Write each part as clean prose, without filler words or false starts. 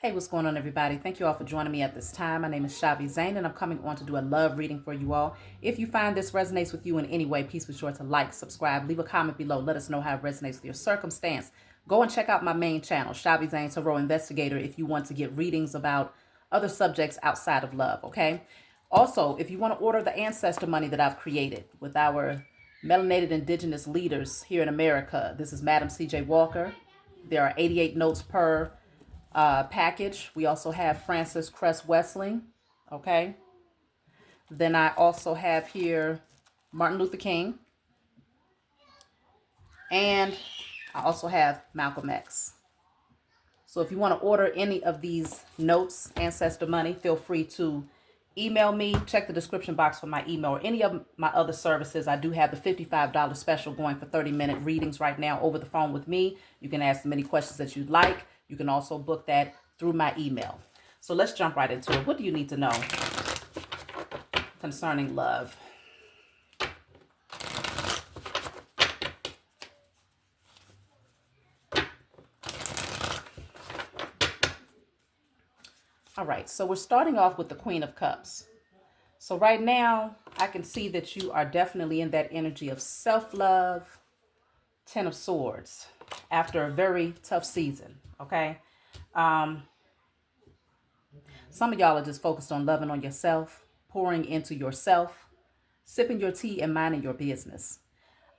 Hey, what's going on, everybody? Thank you all for joining me at this time. My name is Shavi Zane, and I'm coming on to do a love reading for you all. If you find this resonates with you in any way, please be sure to like, subscribe, leave a comment below. Let us know how it resonates with your circumstance. Go and check out my main channel, Shavi Zane Tarot Investigator, if you want to get readings about other subjects outside of love, okay? Also, if you want to order the ancestor money that I've created with our melanated indigenous leaders here in America, this is Madam C.J. Walker. There are 88 notes per package. We also have Francis Cress Wesling. Okay. Then I also have here Martin Luther King. And I also have Malcolm X. So if you want to order any of these notes, ancestor money, feel free to email me. Check the description box for my email or any of my other services. I do have the $55 special going for 30-minute readings right now over the phone with me. You can ask as many questions that you'd like. You can also book that through my email. So let's jump right into it. What do you need to know concerning love? All right, so we're starting off with the Queen of Cups. So right now, I can see that you are definitely in that energy of self-love, Ten of Swords, after a very tough season, okay? Some of y'all are just focused on loving on yourself, pouring into yourself, sipping your tea and minding your business.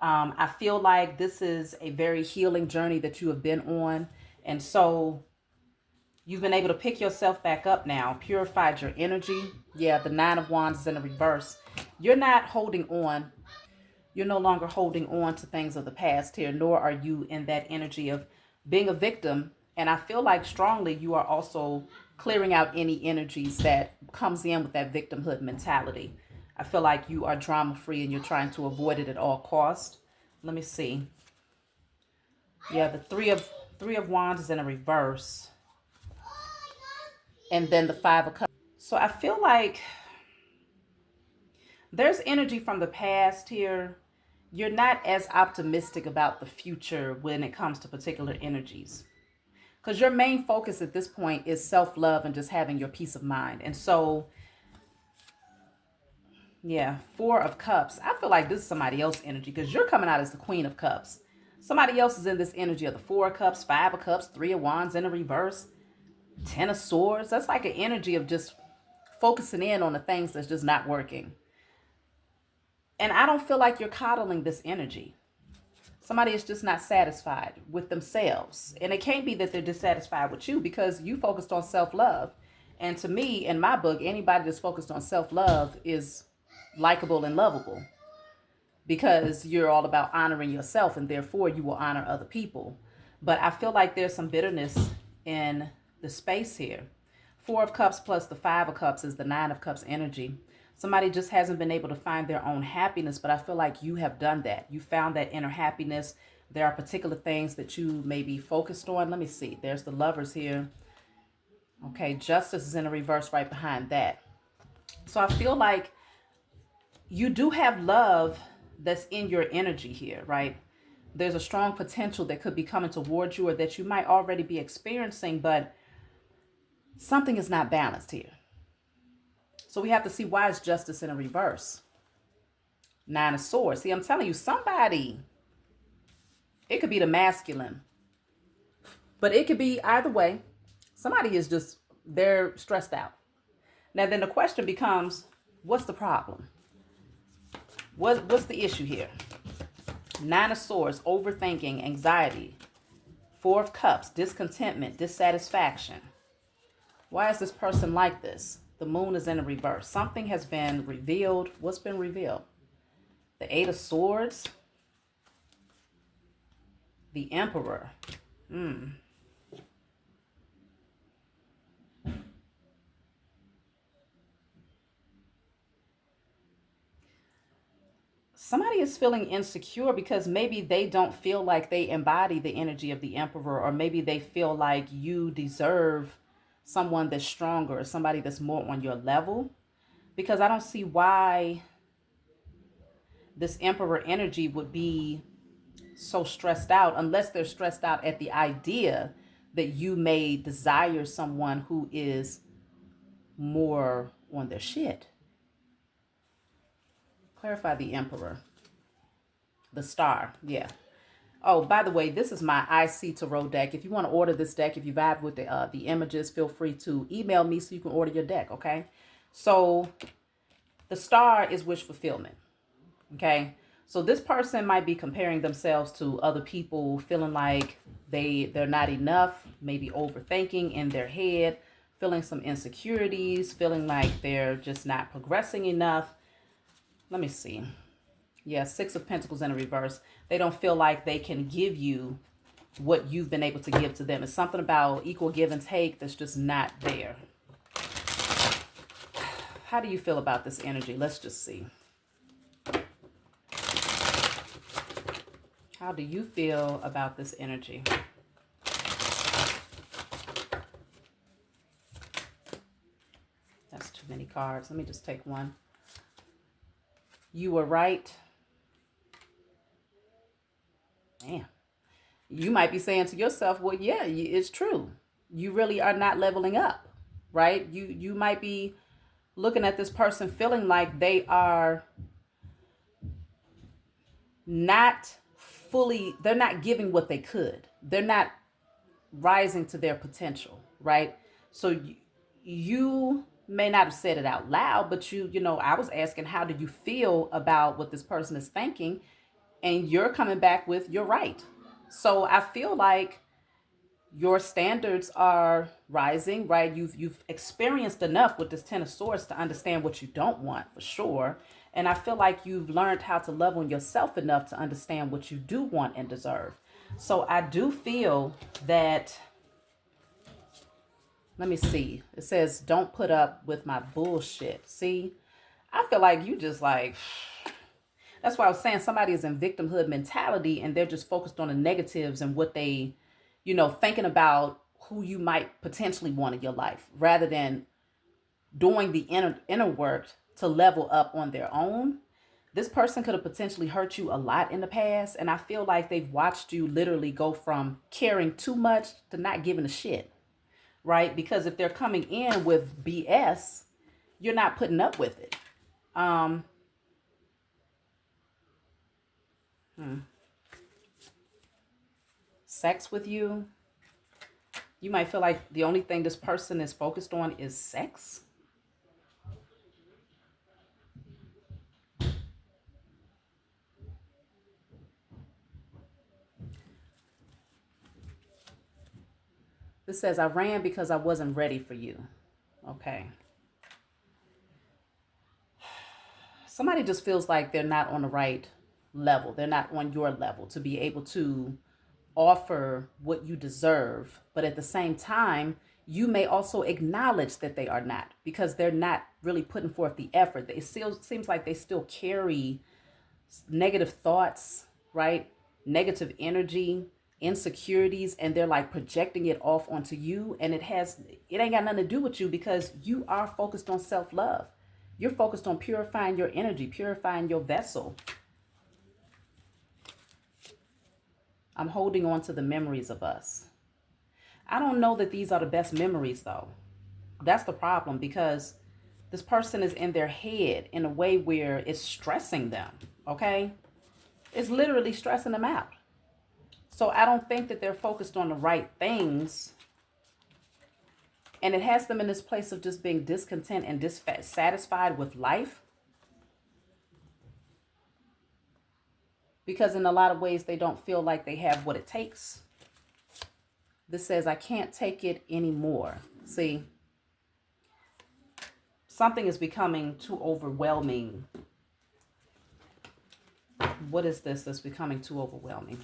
I feel like this is a very healing journey that you have been on. And so you've been able to pick yourself back up now, purified your energy. Yeah, the Nine of Wands is in the reverse. You're not holding on. You're no longer holding on to things of the past here, nor are you in that energy of being a victim. And I feel like strongly you are also clearing out any energies that comes in with that victimhood mentality. I feel like you are drama free and you're trying to avoid it at all cost. Let me see. Yeah, the three of Wands is in a reverse. And then the Five of Cups. So I feel like there's energy from the past here. You're not as optimistic about the future when it comes to particular energies. Because your main focus at this point is self-love and just having your peace of mind. And so, yeah, Four of Cups. I feel like this is somebody else's energy because you're coming out as the Queen of Cups. Somebody else is in this energy of the Four of Cups, Five of Cups, Three of Wands in a reverse, Ten of Swords. That's like an energy of just focusing in on the things that's just not working. And I don't feel like you're coddling this energy. Somebody is just not satisfied with themselves. And it can't be that they're dissatisfied with you because you focused on self-love. And to me, in my book, anybody that's focused on self-love is likable and lovable because you're all about honoring yourself and therefore you will honor other people. But I feel like there's some bitterness in the space here. Four of Cups plus the Five of Cups is the Nine of Cups energy. Somebody just hasn't been able to find their own happiness, but I feel like you have done that. You found that inner happiness. There are particular things that you may be focused on. Let me see. There's the Lovers here. Okay, Justice is in a reverse right behind that. So I feel like you do have love that's in your energy here, right? There's a strong potential that could be coming towards you or that you might already be experiencing, but something is not balanced here. So we have to see why is Justice in a reverse. Nine of Swords. See, I'm telling you, somebody, it could be the masculine, but it could be either way. Somebody is just, they're stressed out. Now, then the question becomes, what's the problem? What's the issue here? Nine of Swords, overthinking, anxiety. Four of Cups, discontentment, dissatisfaction. Why is this person like this? The Moon is in a reverse. Something has been revealed. What's been revealed? The Eight of Swords. The Emperor. Somebody is feeling insecure because maybe they don't feel like they embody the energy of the Emperor, or maybe they feel like you deserve someone that's stronger or somebody that's more on your level. Because I don't see why this Emperor energy would be so stressed out unless they're stressed out at the idea that you may desire someone who is more on their shit. Clarify the Emperor. The Star. Yeah. Oh, by the way, this is my IC Tarot deck. If you want to order this deck, if you vibe with the images, feel free to email me so you can order your deck, okay? So the Star is wish fulfillment, okay? So this person might be comparing themselves to other people, feeling like they're not enough, maybe overthinking in their head, feeling some insecurities, feeling like they're just not progressing enough. Let me see. Yeah, Six of Pentacles in a reverse. They don't feel like they can give you what you've been able to give to them. It's something about equal give and take that's just not there. How do you feel about this energy? Let's just see. How do you feel about this energy? That's too many cards. Let me just take one. You were right. Damn. You might be saying to yourself, well, yeah, it's true. You really are not leveling up, right? You might be looking at this person feeling like they are not fully, they're not giving what they could. They're not rising to their potential, right? So you may not have said it out loud, but you know, I was asking, how do you feel about what this person is thinking? And you're coming back with, you're right. So I feel like your standards are rising, right? You've experienced enough with this Ten of Swords to understand what you don't want, for sure. And I feel like you've learned how to love on yourself enough to understand what you do want and deserve. So I do feel that, let me see. It says, don't put up with my bullshit. See, I feel like you just like, that's why I was saying somebody is in victimhood mentality and they're just focused on the negatives and what they, you know, thinking about who you might potentially want in your life rather than doing the inner work to level up on their own. This person could have potentially hurt you a lot in the past. And I feel like they've watched you literally go from caring too much to not giving a shit, right? Because if they're coming in with BS, you're not putting up with it. Sex with you. You might feel like the only thing this person is focused on is sex. This says, I ran because I wasn't ready for you. Okay. Somebody just feels like they're not on the right level. They're not on your level to be able to offer what you deserve. But at the same time, you may also acknowledge that they are not, because they're not really putting forth the effort. It still seems like they still carry negative thoughts, right? Negative energy, insecurities, and they're like projecting it off onto you. And it ain't got nothing to do with you, because you are focused on self-love. You're focused on purifying your energy, purifying your vessel. I'm holding on to the memories of us. I don't know that these are the best memories, though. That's the problem, because this person is in their head in a way where it's stressing them, okay? It's literally stressing them out. So I don't think that they're focused on the right things. And it has them in this place of just being discontent and dissatisfied with life. Because in a lot of ways, they don't feel like they have what it takes. This says, I can't take it anymore. See, something is becoming too overwhelming. What is this that's becoming too overwhelming?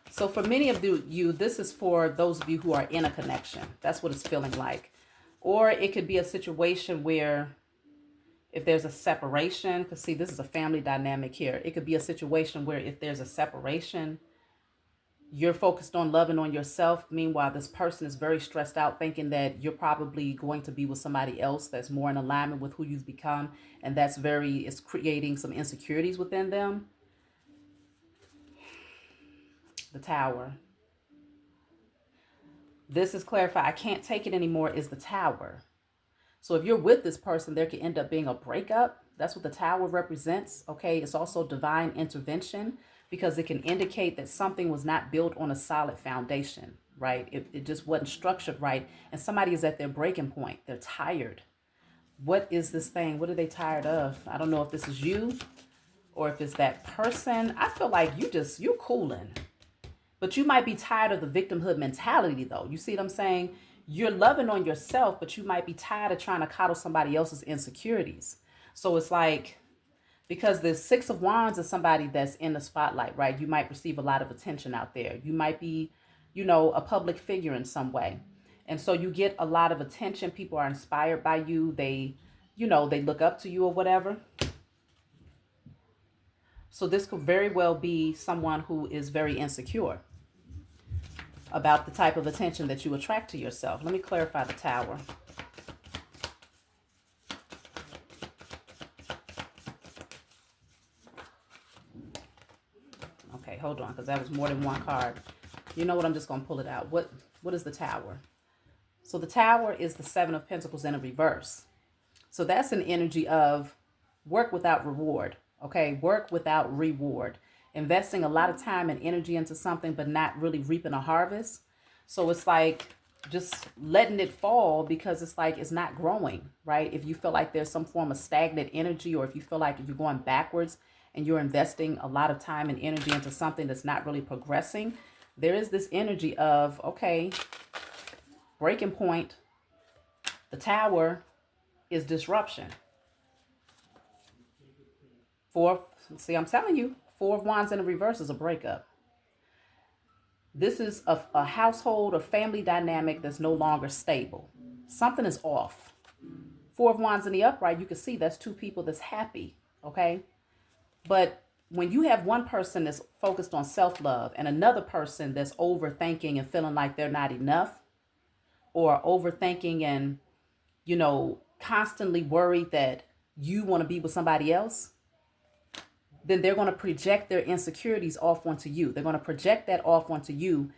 So for many of you, this is for those of you who are in a connection. That's what it's feeling like. Or it could be a situation where if there's a separation, because see, this is a family dynamic here. It could be a situation where if there's a separation, You're focused on loving on yourself. Meanwhile, this person is very stressed out, thinking that you're probably going to be with somebody else that's more in alignment with who you've become. And it's creating some insecurities within them. The Tower. This is clarified. I can't take it anymore is the Tower. So if you're with this person, there could end up being a breakup. That's what the Tower represents. Okay. It's also divine intervention because it can indicate that something was not built on a solid foundation, right? It just wasn't structured right. And somebody is at their breaking point. They're tired. What is this thing? What are they tired of? I don't know if this is you or if it's that person. I feel like you're cooling. But you might be tired of the victimhood mentality, though. You see what I'm saying? You're loving on yourself, but you might be tired of trying to coddle somebody else's insecurities. So it's like, because the Six of Wands is somebody that's in the spotlight, right? You might receive a lot of attention out there. You might be, a public figure in some way. And so you get a lot of attention. People are inspired by you. They look up to you or whatever. So this could very well be someone who is very insecure about the type of attention that you attract to yourself. Let me clarify the Tower. Okay, hold on, because that was more than one card. You know what? I'm just going to pull it out. What is the Tower? So the Tower is the Seven of Pentacles in a reverse. So that's an energy of work without reward. Okay, work without reward. Investing a lot of time and energy into something, but not really reaping a harvest. So it's like just letting it fall because it's like it's not growing, right? If you feel like there's some form of stagnant energy, or if you feel like you're going backwards and you're investing a lot of time and energy into something that's not really progressing, there is this energy of, okay, breaking point. The Tower is disruption. I'm telling you, Four of Wands in the reverse is a breakup. This is a household or family dynamic that's no longer stable. Something is off. Four of Wands in the upright, you can see that's two people that's happy, okay? But when you have one person that's focused on self-love and another person that's overthinking and feeling like they're not enough, or overthinking and, constantly worried that you want to be with somebody else, then they're going to project their insecurities off onto you. They're going to project that off onto you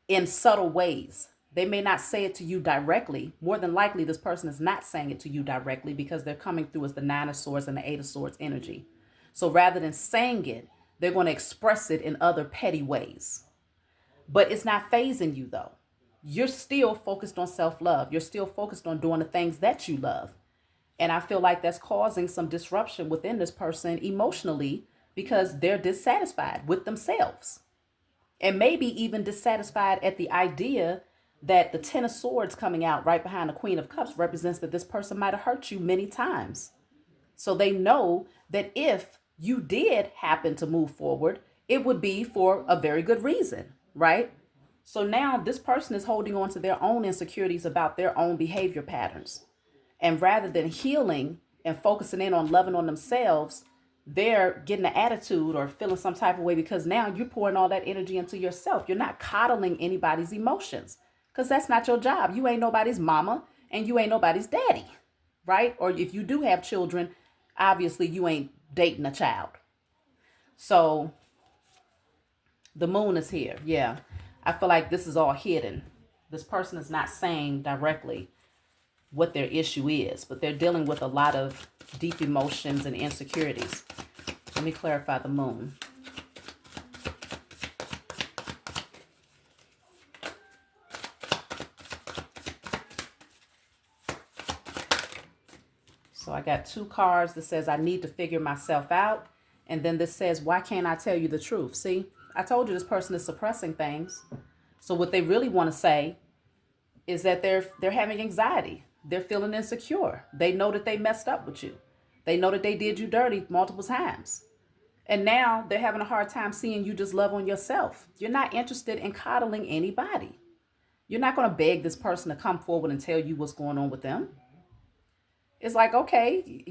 in subtle ways. They may not say it to you directly. More than likely, this person is not saying it to you directly because they're coming through as the Nine of Swords and the Eight of Swords energy. So rather than saying it, they're going to express it in other petty ways. But it's not phasing you, though. You're still focused on self-love. You're still focused on doing the things that you love. And I feel like that's causing some disruption within this person emotionally because they're dissatisfied with themselves. And maybe even dissatisfied at the idea that the Ten of Swords coming out right behind the Queen of Cups represents that this person might have hurt you many times. So they know that if you did happen to move forward, it would be for a very good reason, right? So now this person is holding on to their own insecurities about their own behavior patterns. And rather than healing and focusing in on loving on themselves, they're getting an attitude or feeling some type of way because now you're pouring all that energy into yourself. You're not coddling anybody's emotions because that's not your job. You ain't nobody's mama and you ain't nobody's daddy, right? Or if you do have children, obviously you ain't dating a child. So the moon is here. Yeah. I feel like this is all hidden. This person is not saying directly what their issue is, but they're dealing with a lot of deep emotions and insecurities. Let me clarify the moon. So I got two cards that says I need to figure myself out. And then this says, why can't I tell you the truth? See, I told you this person is suppressing things. So what they really want to say is that they're having anxiety. They're feeling insecure. They know that they messed up with you. They know that they did you dirty multiple times. And now they're having a hard time seeing you just love on yourself. You're not interested in coddling anybody. You're not going to beg this person to come forward and tell you what's going on with them. It's like, okay,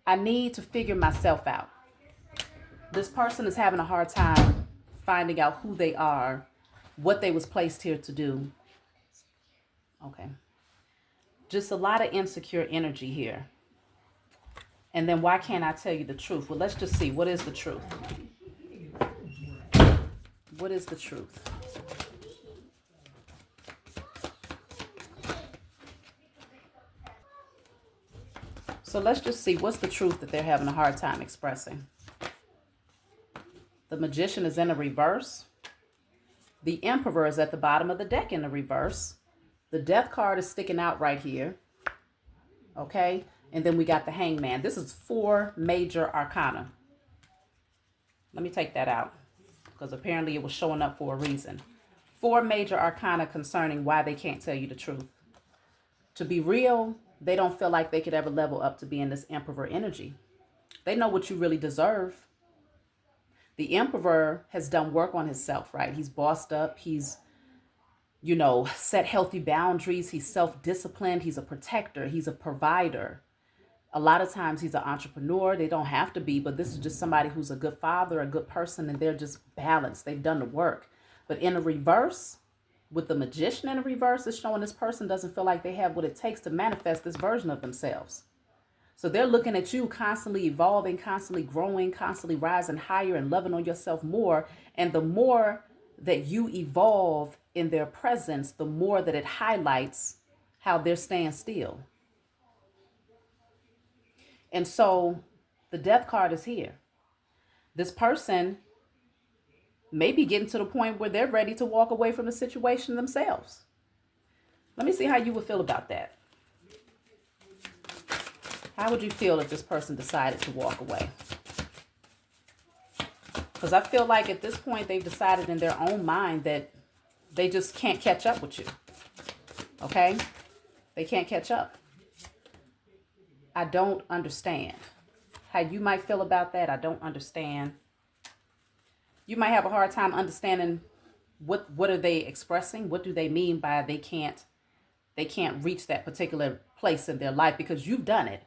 I need to figure myself out. This person is having a hard time finding out who they are, what they was placed here to do. Okay. Just a lot of insecure energy here. And then why can't I tell you the truth? Well, let's just see. What is the truth? What is the truth? So let's just see. What's the truth that they're having a hard time expressing? The Magician is in a reverse. The Emperor is at the bottom of the deck in the reverse. The Death card is sticking out right here. Okay? And then we got the Hangman. This is 4 major arcana. Let me take that out, because apparently it was showing up for a reason. 4 major arcana concerning why they can't tell you the truth. To be real, they don't feel like they could ever level up to being this Emperor energy. They know what you really deserve. The Emperor has done work on himself, right? He's bossed up. He's, set healthy boundaries. He's self-disciplined. He's a protector. He's a provider. A lot of times he's an entrepreneur. They don't have to be, but this is just somebody who's a good father, a good person, and they're just balanced. They've done the work. But in a reverse, with the Magician in a reverse, it's showing this person doesn't feel like they have what it takes to manifest this version of themselves. So they're looking at you constantly evolving, constantly growing, constantly rising higher and loving on yourself more. And the more that you evolve in their presence, the more that it highlights how they're staying still. And so the Death card is here. This person may be getting to the point where they're ready to walk away from the situation themselves. Let me see how you would feel about that. How would you feel if this person decided to walk away? Because I feel like at this point they've decided in their own mind that they just can't catch up with you. Okay? They can't catch up. I don't understand. How you might feel about that, I don't understand. You might have a hard time understanding what are they expressing? What do they mean by they can't reach that particular place in their life, because you've done it.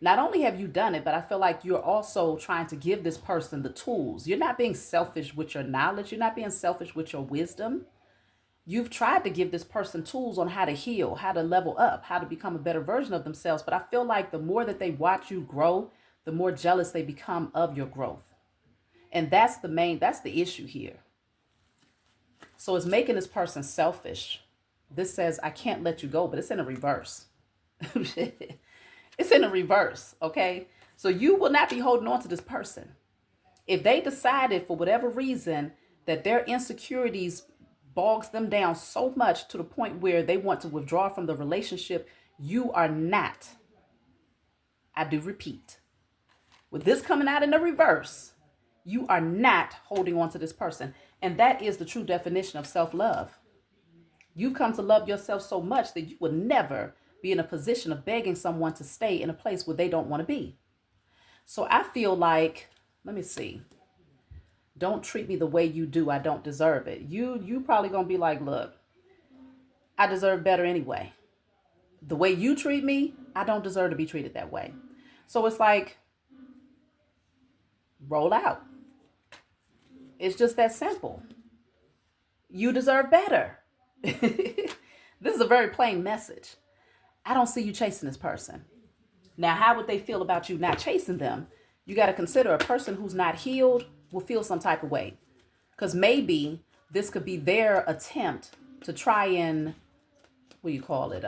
Not only have you done it, but I feel like you're also trying to give this person the tools. You're not being selfish with your knowledge. You're not being selfish with your wisdom. You've tried to give this person tools on how to heal, how to level up, how to become a better version of themselves. But I feel like the more that they watch you grow, the more jealous they become of your growth. And that's the issue here. So it's making this person selfish. This says, I can't let you go, but it's in a reverse. It's in a reverse, okay? So you will not be holding on to this person. If they decided for whatever reason that their insecurities bogs them down so much to the point where they want to withdraw from the relationship, you are not, I do repeat, with this coming out in the reverse, you are not holding on to this person. And that is the true definition of self-love. You've come to love yourself so much that you would never be in a position of begging someone to stay in a place where they don't want to be. So I feel like, let me see. Don't treat me the way you do. I don't deserve it. You probably going to be like, look, I deserve better anyway. The way you treat me, I don't deserve to be treated that way. So it's like, roll out. It's just that simple. You deserve better. This is a very plain message. I don't see you chasing this person. Now, how would they feel about you not chasing them? You got to consider a person who's not healed will feel some type of way. Because maybe this could be their attempt to try and, what do you call it?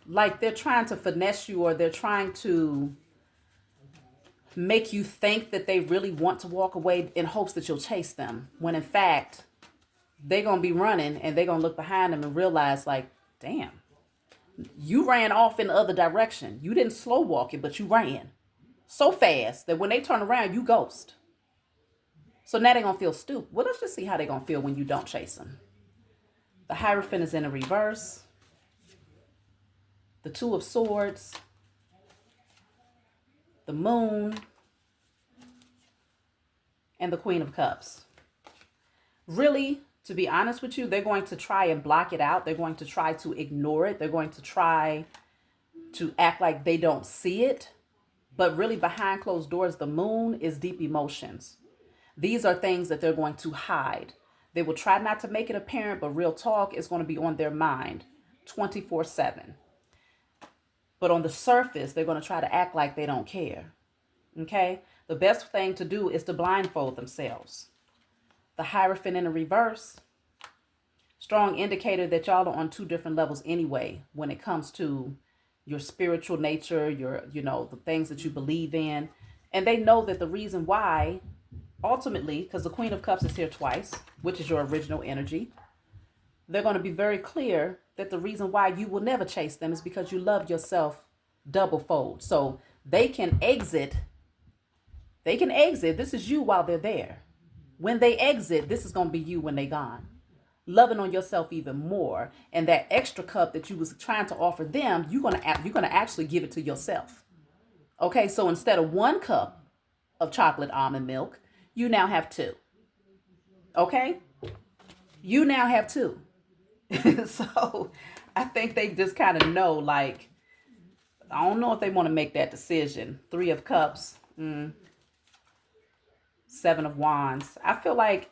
Like they're trying to finesse you, or they're trying to make you think that they really want to walk away in hopes that you'll chase them. When in fact, they're going to be running and they're going to look behind them and realize like, damn, you ran off in the other direction. You didn't slow walk it, but you ran so fast that when they turn around, you ghost. So now they're going to feel stupid. Well, let's just see how they're going to feel when you don't chase them. The Hierophant is in a reverse. The Two of Swords. The Moon. And the Queen of Cups. Really, to be honest with you, they're going to try and block it out. They're going to try to ignore it. They're going to try to act like they don't see it. But really behind closed doors, the moon is deep emotions. These are things that they're going to hide. They will try not to make it apparent, but real talk is going to be on their mind 24/7. But on the surface, they're going to try to act like they don't care. Okay? The best thing to do is to blindfold themselves. The Hierophant in the reverse, strong indicator that y'all are on two different levels anyway when it comes to your spiritual nature, the things that you believe in. And they know that the reason why, ultimately, because the Queen of Cups is here twice, which is your original energy, they're going to be very clear that the reason why you will never chase them is because you love yourself double fold. So they can exit. This is you while they're there. When they exit, this is going to be you when they gone. Loving on yourself even more, and that extra cup that you was trying to offer them, you're gonna actually give it to yourself. Okay, so instead of 1 cup of chocolate almond milk, you now have 2. Okay, you now have 2. So I think they just kind of know, like, I don't know if they want to make that decision. 3 of Cups, 7 of Wands. I feel like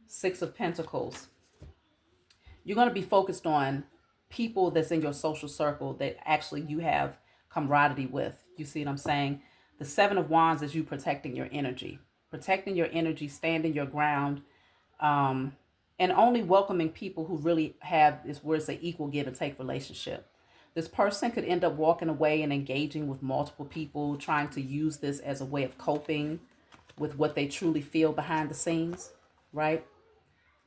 6 of Pentacles. You're going to be focused on people that's in your social circle that actually you have camaraderie with. You see what I'm saying? The 7 of Wands is you protecting your energy. Protecting your energy, standing your ground, and only welcoming people who really have this where it's an equal give and take relationship. This person could end up walking away and engaging with multiple people, trying to use this as a way of coping with what they truly feel behind the scenes, right?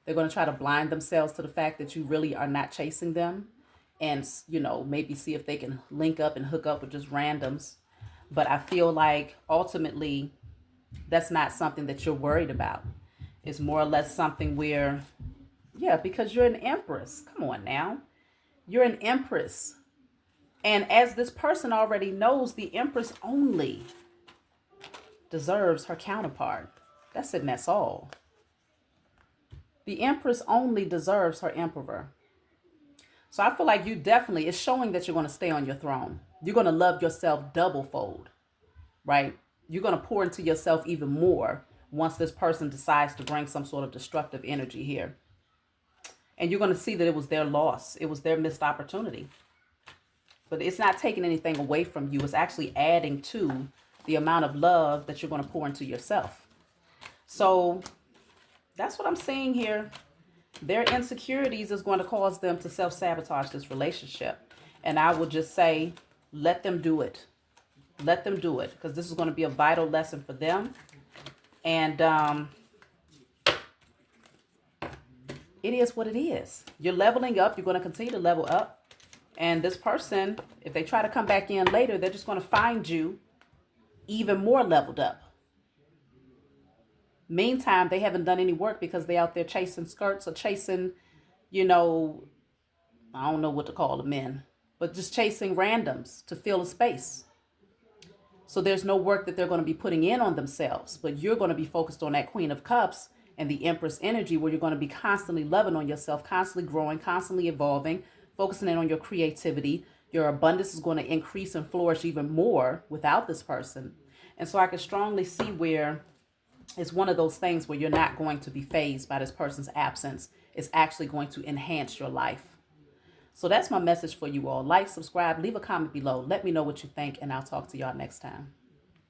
They're going to try to blind themselves to the fact that you really are not chasing them, and, maybe see if they can link up and hook up with just randoms. But I feel like ultimately that's not something that you're worried about. It's more or less something where, yeah, because you're an empress. Come on now. You're an empress. And as this person already knows, the empress only deserves her counterpart. That's it, and that's all. The empress only deserves her emperor. So I feel like you definitely, it's showing that you're going to stay on your throne. You're going to love yourself double fold, right? You're going to pour into yourself even more once this person decides to bring some sort of destructive energy here. And you're going to see that it was their loss. It was their missed opportunity. But it's not taking anything away from you. It's actually adding to the amount of love that you're going to pour into yourself. So that's what I'm seeing here. Their insecurities is going to cause them to self-sabotage this relationship. And I would just say, let them do it. Let them do it, because this is going to be a vital lesson for them. And it is what it is. You're leveling up. You're going to continue to level up. And this person, if they try to come back in later, they're just going to find you even more leveled up. Meantime, they haven't done any work because they're out there chasing skirts or chasing, I don't know what to call them men, but just chasing randoms to fill a space. So there's no work that they're going to be putting in on themselves, but you're going to be focused on that Queen of Cups and the Empress energy, where you're going to be constantly loving on yourself, constantly growing, constantly evolving, focusing in on your creativity. Your abundance is going to increase and flourish even more without this person. And so I can strongly see where it's one of those things where you're not going to be fazed by this person's absence. It's actually going to enhance your life. So that's my message for you all. Like, subscribe, leave a comment below. Let me know what you think, and I'll talk to y'all next time.